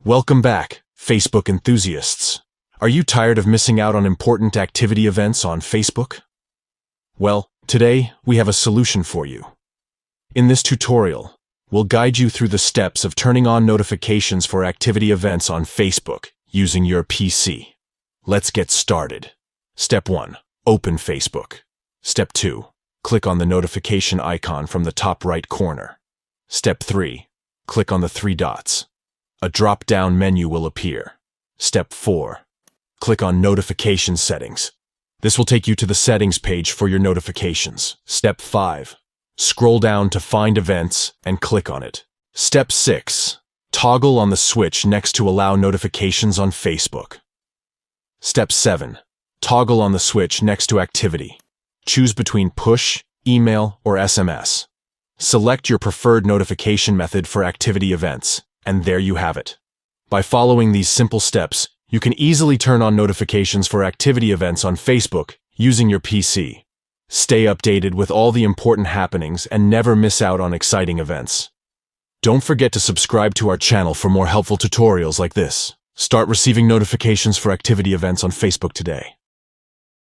Welcome back, Facebook enthusiasts. Are you tired of missing out on important activity events on Facebook? Well, today we have a solution for you. In this tutorial, we'll guide you through the steps of turning on notifications for activity events on Facebook using your PC. Let's get started. Step 1. Open Facebook. Step 2. Click on the notification icon from the top right corner. Step 3. Click on the three dots. A drop-down menu will appear. Step 4. Click on Notification Settings. This will take you to the settings page for your notifications. Step 5. Scroll down to Find Events and click on it. Step 6. Toggle on the switch next to Allow Notifications on Facebook. Step 7. Toggle on the switch next to Activity. Choose between Push, Email, or SMS. Select your preferred notification method for activity events, and there you have it. By following these simple steps, you can easily turn on notifications for activity events on Facebook using your PC. Stay updated with all the important happenings and never miss out on exciting events. Don't forget to subscribe to our channel for more helpful tutorials like this. Start receiving notifications for activity events on Facebook today.